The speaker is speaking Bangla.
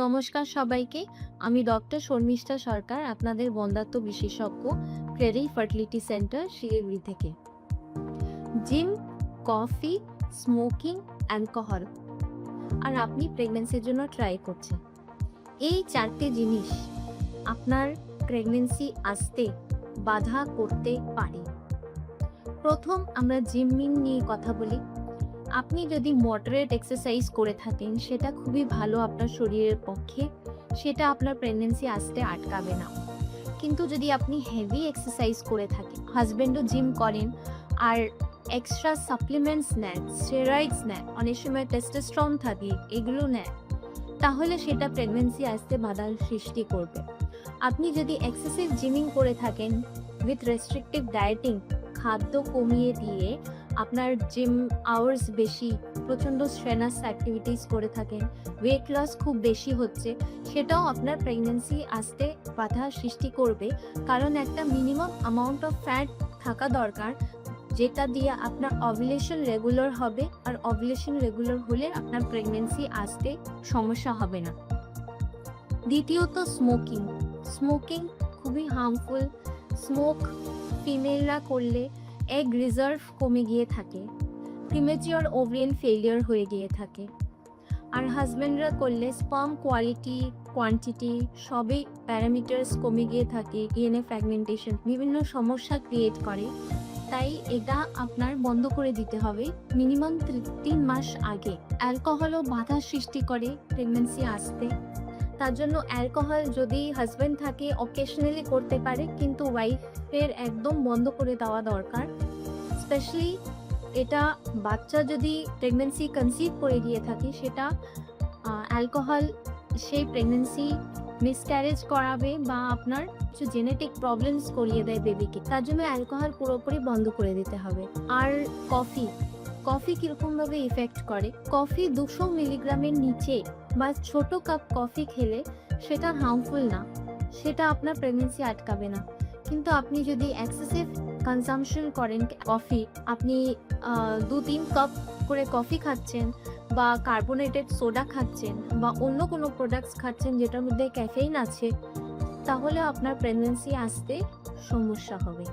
নমস্কার সবাইকে। আমি ডক্টর শর্মিষ্ঠা সরকার, আপনাদের বন্ধ্যাত্ব বিশেষজ্ঞ, ক্রেডি ফার্টিলিটি সেন্টার, শিলিগুড়ি থেকে। জিম, কফি, স্মোকিং, অ্যালকোহল আর আপনি প্রেগন্যান্সির জন্য ট্রাই করছেন। এই 4টে জিনিস আপনার প্রেগন্যান্সি আসতে বাধা করতে পারে। প্রথম আমরা জিমিং নিয়ে কথা বলি। আপনি যদি মডারেট এক্সারসাইজ করে থাকেন, সেটা খুবই ভালো আপনার শরীরের পক্ষে, সেটা আপনার প্রেগন্যান্সি আসতে আটকাবে না। কিন্তু যদি আপনি হেভি এক্সারসাইজ করে থাকেন, হাজব্যান্ডও জিম করেন আর এক্সট্রা সাপ্লিমেন্টস নেন, স্টেরয়েডস নেন, অনেক সময় টেস্টোস্টেরন থাকে, এগুলো নেন, তাহলে সেটা প্রেগন্যান্সি আসতে বাধার সৃষ্টি করবে। আপনি যদি এক্সেসিভ জিমিং করে থাকেন উইথ রেস্ট্রিক্টিভ ডায়েটিং, খাদ্য কমিয়ে দিয়ে আপনার জিম আওয়ার্স বেশি, প্রচণ্ড স্ট্রেনাস অ্যাক্টিভিটিস করে থাকেন, ওয়েট লস খুব বেশি হচ্ছে, সেটাও আপনার প্রেগন্যান্সি আসতে বাধা সৃষ্টি করবে। কারণ একটা মিনিমাম অ্যামাউন্ট অফ ফ্যাট থাকা দরকার, যেটা দিয়ে আপনার ওভুলেশন রেগুলার হবে, আর ওভুলেশন রেগুলার হলে আপনার প্রেগন্যান্সি আসতে সমস্যা হবে না। দ্বিতীয়ত স্মোকিং। স্মোকিং খুবই হার্মফুল। স্মোক ফিমেলরা করলে এগ রিজার্ভ কমে গিয়ে থাকে, প্রিমেচিওর ওভারিয়ান ফেলিয়ার হয়ে গিয়ে থাকে। আর হাজব্যান্ডরা করলে স্পার্ম কোয়ালিটি, কোয়ান্টিটি সবই প্যারামিটার্স কমে গিয়ে থাকে, ডিএনএ ফ্র্যাগমেন্টেশন বিভিন্ন সমস্যা ক্রিয়েট করে। তাই এটা আপনার বন্ধ করে দিতে হবে মিনিমাম 3 মাস আগে। অ্যালকোহলও বাধা সৃষ্টি করে প্রেগন্যান্সি আসতে। তার জন্য অ্যালকোহল যদি হাজব্যান্ড থাকে অকেশনালি করতে পারে, কিন্তু ওয়াইফের একদম বন্ধ করে দেওয়া দরকার। স্পেশালি এটা বাচ্চা যদি প্রেগন্যান্সি কনসিভ করে গিয়ে থাকে, সেটা অ্যালকোহল সেই প্রেগন্যান্সি মিসক্যারেজ করাবে বা আপনার কিছু জেনেটিক প্রবলেমস করিয়ে দেয় বেবিকে। তার জন্য অ্যালকোহল পুরোপুরি বন্ধ করে দিতে হবে। আর কফি কীরকমভাবে ইফেক্ট করে, কফি 200 মিলিগ্রামের নিচে বা ছোট কাপ কফি খেলে সেটা হার্মফুল না, সেটা আপনার প্রেগন্যান্সি আটকাবে না। কিন্তু আপনি যদি এক্সেসিভ কনজাম্পশন করেন কফি, আপনি 2-3 কাপ করে কফি খাচ্ছেন বা কার্বোনেটেড সোডা খাচ্ছেন বা অন্য কোনো প্রোডাক্টস খাচ্ছেন যেটার মধ্যে ক্যাফেইন আছে, তাহলে আপনার প্রেগন্যান্সি আসতে সমস্যা হবে।